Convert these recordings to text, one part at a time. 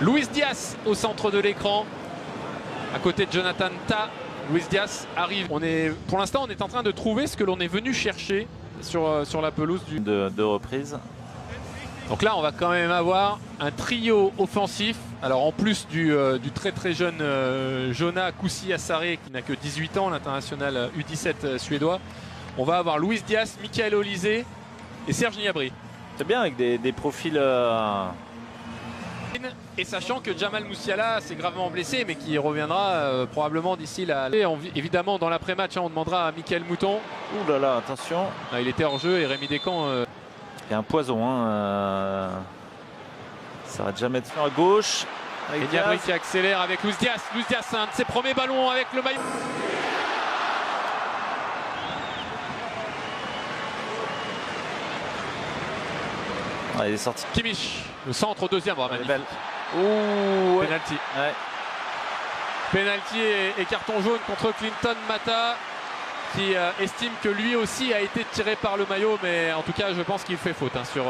Luis Diaz au centre de l'écran, à côté de Jonathan Tah. Luis Diaz arrive. Pour l'instant, on est en train de trouver ce que l'on est venu chercher sur la pelouse de reprise. Donc là, on va quand même avoir un trio offensif. Alors en plus du très très jeune Jona Kusi-Asare qui n'a que 18 ans, l'international U17 suédois. On va avoir Luis Diaz, Michael Olise et Serge Gnabry. C'est bien avec des profils... Et sachant que Jamal Musiala s'est gravement blessé mais qui reviendra probablement d'ici là. Évidemment dans l'après-match on demandera à Michael Mouton. Ouh là là, attention. Il était hors jeu et Rémi Descamps... Il y a un poison. Ça va déjà mettre fin à gauche. Et Gnabry qui accélère avec Luis Diaz. Luis Diaz, c'est un de ses premiers ballons avec le maillot. Ah, il est sorti. Kimmich, le centre au deuxième. Oh, belle. Ouh, ouais. Penalty. Ouais. Penalty et carton jaune contre Clinton Mata qui estime que lui aussi a été tiré par le maillot, mais en tout cas je pense qu'il fait faute sur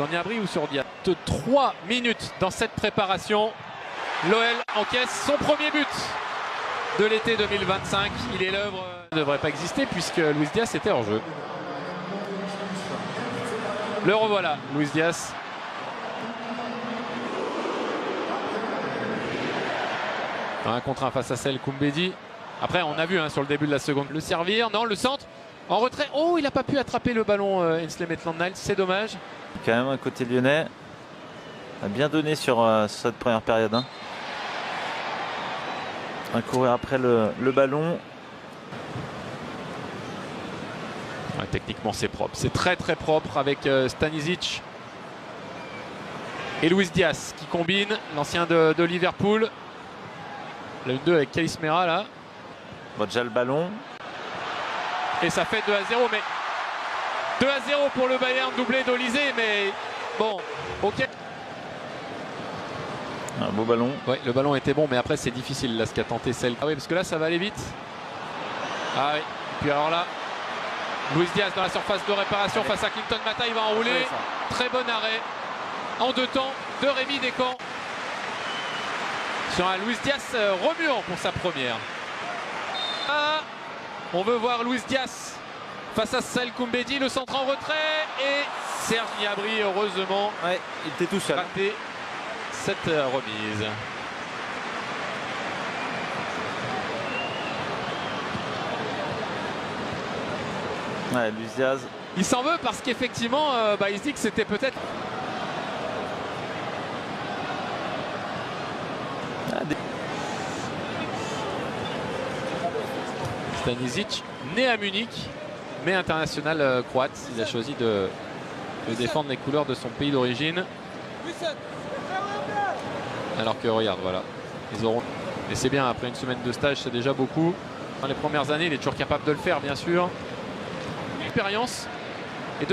Gnabry ou sur Diaz. 3 minutes dans cette préparation. L'OL encaisse son premier but de l'été 2025. Il est l'œuvre ne devrait pas exister puisque Luis Diaz était hors jeu. Le revoilà, Luis Diaz. Un contre un face à Sel Koumbedi. Après, on a vu sur le début de la seconde le servir. Non, le centre en retrait. Oh, il n'a pas pu attraper le ballon, Ainsley Maitland-Niles. C'est dommage. Quand même, un côté lyonnais a bien donné sur cette première période. À courir après le ballon. Ouais, techniquement, c'est propre. C'est très très propre avec Stanisic et Luis Diaz qui combine. L'ancien de Liverpool. La 1-2 avec Kalismera là. Bon, déjà le ballon. Et ça fait 2-0, mais 2-0 pour le Bayern, doublé d'Olise, mais bon, ok. Un beau ballon. Ouais, le ballon était bon, mais après c'est difficile là ce qu'a tenté Sel. Ah oui, parce que là ça va aller vite. Ah oui, puis alors là, Luis Diaz dans la surface de réparation face à Clinton Mata, il va enrouler. Très bon arrêt en 2 temps de Rémi Descamps. Sur un Luis Diaz remuant pour sa première. Ah, on veut voir Luis Diaz face à Sel Koumbedi, le centre en retrait et Serge Gnabry, heureusement, ouais, il était tout seul. Raté cette remise. Ouais, Luis Diaz. Il s'en veut parce qu'effectivement, il se dit que c'était peut-être... Stanisic, né à Munich, mais international croate. Il a choisi de défendre les couleurs de son pays d'origine. Alors que regarde, voilà, ils auront... Et c'est bien, après une semaine de stage, c'est déjà beaucoup. Dans les premières années, il est toujours capable de le faire, bien sûr. Expérience et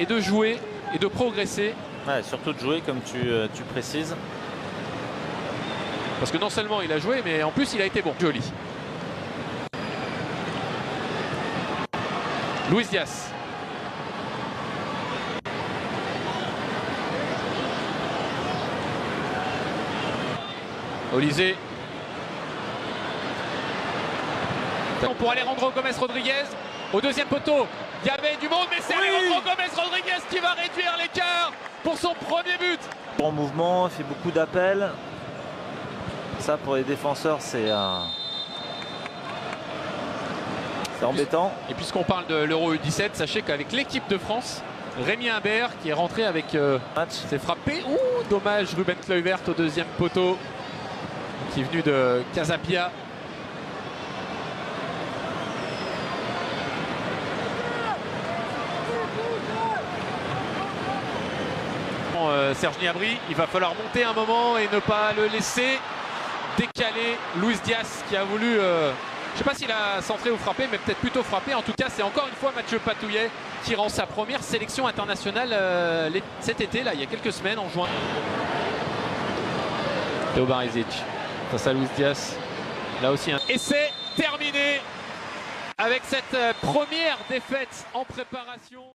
de jouer et de progresser. Ouais, surtout de jouer, comme tu précises. Parce que non seulement il a joué, mais en plus il a été bon. Joli. Luis Diaz. Olise. Pour Alejandro Gomez-Rodriguez. Au deuxième poteau, il y avait du monde, mais c'est Alejandro Gomez-Rodriguez qui va réduire l'écart pour son premier but. Bon mouvement, il fait beaucoup d'appels. Ça pour les défenseurs c'est embêtant. Et puisqu'on parle de l'Euro U17, sachez qu'avec l'équipe de France, Rémi Imbert qui est rentré avec s'est frappé. Ouh, dommage, Ruben Kluivert au deuxième poteau qui est venu de Casapia. Serge Gnabry, il va falloir monter un moment et ne pas le laisser décaler. Luis Diaz qui a voulu, je ne sais pas s'il a centré ou frappé, mais peut-être plutôt frappé. En tout cas, c'est encore une fois Mathieu Patouillet qui rend sa première sélection internationale cet été, là, il y a quelques semaines, en juin. Théo Barizic face à Luis Diaz. Là aussi, et c'est terminé avec cette première défaite en préparation.